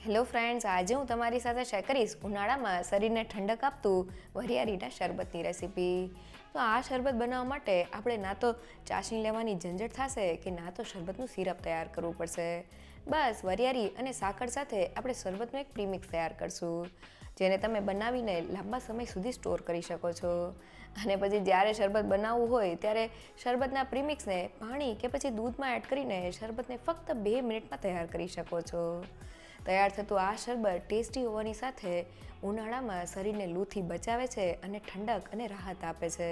Hello friends, આજે હું તમારી સાથે શેર કરીશ ઉનાળામાં શરીરને ઠંડક આપતું વરિયાળીના શરબતની રેસીપી. તો આ શરબત બનાવવા માટે આપણે ના તો ચાસણી લેવાની ઝંઝટ થશે કે ના તો શરબતનું સિરપ તૈયાર કરવું પડશે. બસ વરિયાળી અને સાકર સાથે આપણે શરબતનું એક પ્રીમિક્સ તૈયાર કરશું, જેને તમે બનાવીને લાંબા સમય સુધી સ્ટોર કરી શકો છો. અને પછી જ્યારે શરબત બનાવવું હોય ત્યારે શરબતના પ્રીમિક્સને પાણી કે પછી દૂધમાં એડ કરીને શરબતને ફક્ત 2 મિનિટમાં તૈયાર કરી શકો છો. તૈયાર થતું આ શરબત ટેસ્ટી હોવાની સાથે ઉનાળામાં શરીરને લૂથી બચાવે છે અને ઠંડક અને રાહત આપે છે,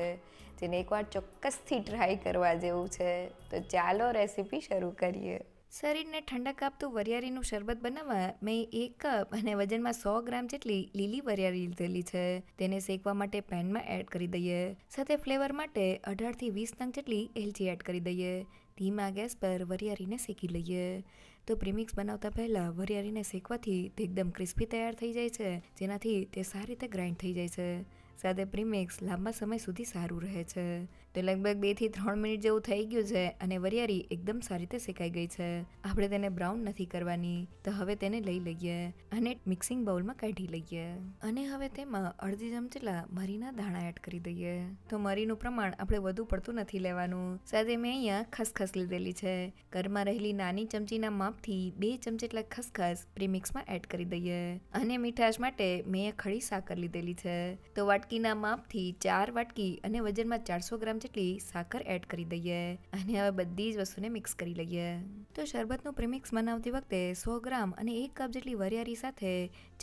જેને એકવાર ચોક્કસથી ટ્રાય કરવા જેવું છે. તો ચાલો રેસીપી શરૂ કરીએ. શરીરને ઠંડક આપતું વરિયાળીનું શરબત બનાવવા મેં 1 કપ અને વજનમાં 100 ગ્રામ જેટલી લીલી વરિયાળી લીધેલી છે. તેને શેકવા માટે પેનમાં એડ કરી દઈએ. સાથે ફ્લેવર માટે 18 થી 20 નંગ જેટલી એલચી એડ કરી દઈએ. ધીમા ગેસ પર વરિયાળીને શેકી લઈએ. તો પ્રીમિક્સ બનાવતા પહેલાં વરિયાળીને શેકવાથી તે એકદમ ક્રિસ્પી તૈયાર થઈ જાય છે, જેનાથી તે સારી રીતે ગ્રાઇન્ડ થઈ જાય છે. સાથે પ્રીમિક્સ લાંબા સમય સુધી સારું રહે છે. તો લગભગ 2 થી 3 મિનિટ જેવું થઈ ગયું છે અને વરિયાળી એકદમ સારી રીતે શેકાઈ ગઈ છે. આપણે તેને બ્રાઉન નથી કરવાની. તો હવે તેને લઈ લઈએ અને મિક્સિંગ બાઉલમાં કાઢી લઈએ. અને હવે તેમાં અડધી ચમચી મરીના દાણા એડ કરી દઈએ. તો મરીનું પ્રમાણ આપણે વધુ પડતું નથી લેવાનું. સાથે મેં અહીંયા ખસખસ લીધેલી છે. ઘરમાં રહેલી નાની ચમચીના માપથી 2 ચમચી જેટલા ખસખસ પ્રીમિક્સમાં એડ કરી દઈએ. અને મીઠાશ માટે મેં ખડી સાકર લીધેલી છે. તો વાટકીના માપથી 4 વાટકી અને વજનમાં 400 ગ્રામ જેટલી સાકર એડ કરી દઈએ. અને હવે બધી જ વસ્તુને મિક્સ કરી લઈએ. તો શરબતનું પ્રીમિક્સ બનાવતી વખતે 100 ગ્રામ અને 1 કપ જેટલી વરિયાળી સાથે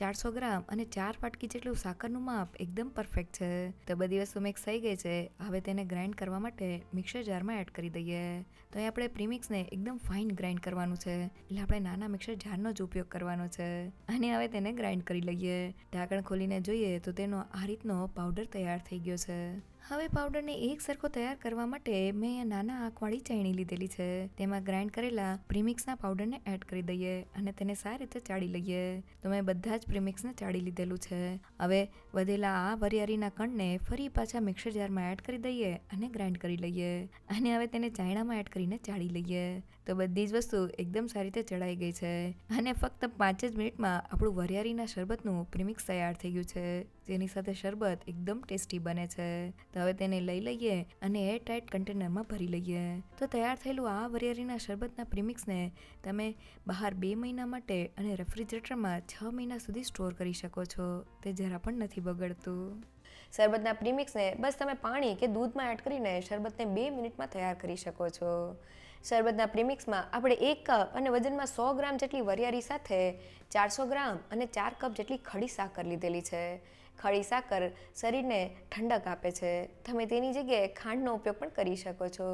400 ગ્રામ અને 4 વાટકી જેટલું સાકરનું માપ એકદમ પરફેક્ટ છે. તો બધી વસ્તુ મિક્સ થઈ ગઈ છે. હવે તેને ગ્રાઇન્ડ કરવા માટે મિક્સર જારમાં એડ કરી દઈએ. તો અહીં આપણે પ્રીમિક્સને એકદમ ફાઇન ગ્રાઇન્ડ કરવાનું છે, એટલે આપણે નાના મિક્સર જારનો જ ઉપયોગ કરવાનો છે. અને હવે તેને ગ્રાઇન્ડ કરી લઈએ. ઢાંકણ ખોલીને જોઈએ તો તેનો આ રીતનો પાવડર તૈયાર થઈ ગયો છે. હવે પાવડરને એક સરખો તૈયાર કરવા માટે મેં અહીંયા નાના આંખવાળી ચાયણી લીધેલી છે. તેમાં ગ્રાઇન્ડ કરેલા પ્રીમિક્સના પાવડરને એડ કરી દઈએ અને તેને સારી રીતે ચાળી લઈએ. તો મેં બધા જ પ્રીમિક્સને ચાળી લીધેલું છે. હવે વધેલા આ વરિયાળીના કણને ફરી પાછા મિક્સર જારમાં એડ કરી દઈએ અને ગ્રાઇન્ડ કરી લઈએ. અને હવે તેને ચાયણામાં એડ કરીને ચાળી લઈએ. તો બધી જ વસ્તુ એકદમ સારી રીતે ચડાઈ ગઈ છે. અને ફક્ત 5 જ મિનિટમાં આપણું વરિયાળીના શરબતનું પ્રીમિક્સ તૈયાર થઈ ગયું છે, જેની સાથે શરબત એકદમ ટેસ્ટી બને છે. તો હવે તેને લઈ લઈએ અને એર ટાઇટ કન્ટેનરમાં ભરી લઈએ. તો તૈયાર થયેલું આ વરિયાળીના શરબતના પ્રીમિક્સને તમે બહાર 2 મહિના માટે અને રેફ્રિજરેટરમાં 6 મહિના સુધી સ્ટોર કરી શકો છો. તે જરા પણ નથી બગડતું. શરબતના પ્રીમિક્સને બસ તમે પાણી કે દૂધમાં એડ કરીને શરબતને 2 મિનિટમાં તૈયાર કરી શકો છો. શરબતના પ્રીમિક્સમાં આપણે 1 કપ અને વજનમાં 100 ગ્રામ જેટલી વરિયાળી સાથે 400 ગ્રામ અને 4 કપ જેટલી ખડી સાકર લીધેલી છે. ખડી સાકર શરીરને ઠંડક આપે છે. તમે તેની જગ્યાએ ખાંડનો ઉપયોગ પણ કરી શકો છો.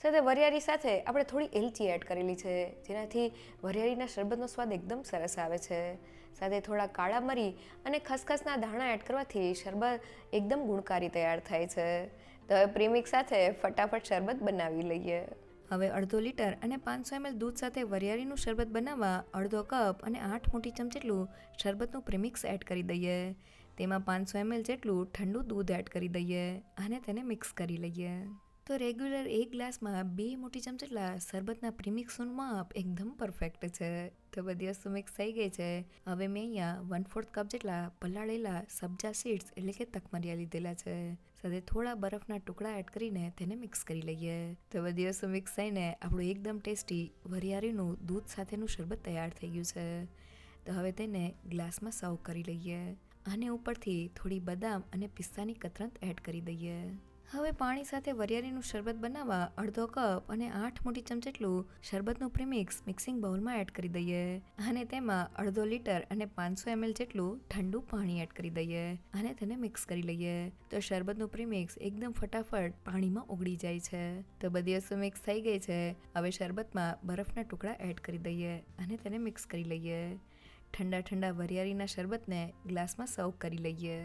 સાથે વરિયાળી સાથે આપણે થોડી એલચી એડ કરેલી છે, જેનાથી વરિયાળીના શરબતનો સ્વાદ એકદમ સરસ આવે છે. સાથે થોડા કાળા મરી અને ખસખસના દાણા એડ કરવાથી શરબત એકદમ ગુણકારી તૈયાર થાય છે. તો હવે પ્રીમિક્સ સાથે ફટાફટ શરબત બનાવી લઈએ. હવે 1/2 લીટર અને 500 ml દૂધ સાથે વરિયાળીનું શરબત બનાવવા 1/2 કપ અને 8 મોટી ચમચી જેટલું શરબતનું પ્રીમિક્સ એડ કરી દઈએ. તેમાં 500 ml જેટલું ઠંડુ દૂધ એડ કરી દઈએ અને તેને મિક્સ કરી લઈએ. તો રેગ્યુલર 1 ગ્લાસમાં 2 મોટી ચમચી જેટલા શરબતના પ્રીમિક્સનું માપ એકદમ પરફેક્ટ છે. તો બધી વસ્તુ મિક્સ થઈ ગઈ છે. હવે મેં અહીંયા 1/4 કપ જેટલા પલાળેલા સબ્જા સીડ્સ એટલે કે તકમરિયા લીધેલા છે. સાથે થોડા બરફના ટુકડા એડ કરીને તેને મિક્સ કરી લઈએ. તો બધી વસ્તુ મિક્સ થઈને આપણું એકદમ ટેસ્ટી વરિયાળીનું દૂધ સાથેનું શરબત તૈયાર થઈ ગયું છે. તો હવે તેને ગ્લાસમાં સર્વ કરી લઈએ અને ઉપરથી થોડી બદામ અને પિસ્તાની કતરન એડ કરી દઈએ. હવે પાણી સાથે વરિયાળીનું શરબત બનાવવા 1/2 કપ અને 8 મોટી ચમચી જેટલું શરબતનું પ્રીમિક્સ મિક્સિંગ બાઉલમાં એડ કરી દઈએ. અને તેમાં 1/2 લીટર અને 500 ml જેટલું ઠંડુ પાણી એડ કરી દઈએ અને તેને મિક્સ કરી લઈએ. તો શરબતનું પ્રીમિક્સ એકદમ ફટાફટ પાણીમાં ઓગળી જાય છે. તો બધી વસ્તુ મિક્સ થઈ ગઈ છે. હવે શરબતમાં બરફના ટુકડા એડ કરી દઈએ અને તેને મિક્સ કરી લઈએ. ઠંડા વરિયાળીના શરબતને ગ્લાસમાં સર્વ કરી લઈએ.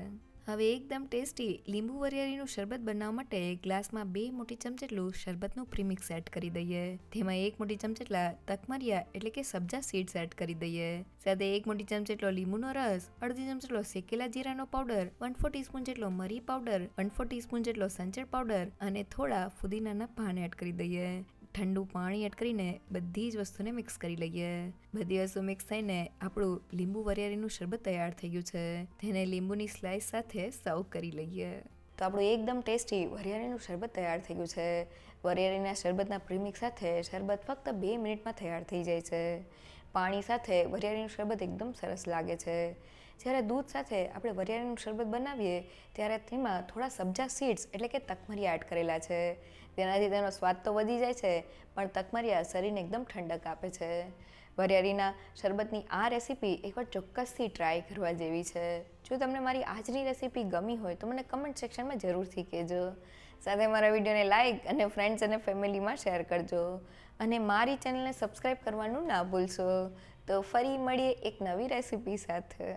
હવે એકદમ ટેસ્ટી લીંબુ વરિયાળીનું શરબત બનાવવા માટે ગ્લાસમાં 2 મોટી ચમચી જેટલું શરબતનું પ્રીમિક્સ એડ કરી દઈએ. તેમાં 1 મોટી ચમચી જેટલા તકમરિયા એટલે કે સબ્જા સીડ્સ એડ કરી દઈએ. સાથે 1 મોટી ચમચી જેટલો લીંબુનો રસ, અડધી ચમચી જેટલો શેકેલા જીરાનો પાવડર, 1/4 ટીસ્પૂન જેટલો મરી પાવડર, 1/4 ટીસ્પૂન જેટલો સંચળ પાવડર અને થોડા ફુદીનાના પાન એડ કરી દઈએ. ઠંડુ પાણી એડ કરીને બધી જ વસ્તુને મિક્સ કરી લઈએ. બધી વસ્તુ મિક્સ થઈને આપણું લીંબુ વરિયાળીનું શરબત તૈયાર થઈ ગયું છે. તેને લીંબુની સ્લાઇસ સાથે સર્વ કરી લઈએ. તો આપણું એકદમ ટેસ્ટી વરિયાળીનું શરબત તૈયાર થઈ ગયું છે. વરિયાળીના શરબતના પ્રીમિક્સ સાથે શરબત ફક્ત 2 મિનિટમાં તૈયાર થઈ જાય છે. પાણી સાથે વરિયાળીનું શરબત એકદમ સરસ લાગે છે. જ્યારે દૂધ સાથે આપણે વરિયાળીનું શરબત બનાવીએ ત્યારે તેમાં થોડા સબ્જા સીડ્સ એટલે કે તકમરિયા એડ કરેલા છે. તેનાથી તેનો સ્વાદ તો વધી જાય છે, પણ તકમરિયા શરીરને એકદમ ઠંડક આપે છે. વરિયાળીના શરબતની આ રેસીપી એકવાર ચોક્કસથી ટ્રાય કરવા જેવી છે. જો તમને મારી આજની રેસીપી ગમી હોય તો મને કમેન્ટ સેક્શનમાં જરૂરથી કહેજો. સાથે મારા વિડીયોને લાઇક અને ફ્રેન્ડ્સ અને ફેમિલીમાં શેર કરજો. અને મારી ચેનલને સબસ્ક્રાઈબ કરવાનું ના ભૂલશો. તો ફરી મળીએ એક નવી રેસીપી સાથે.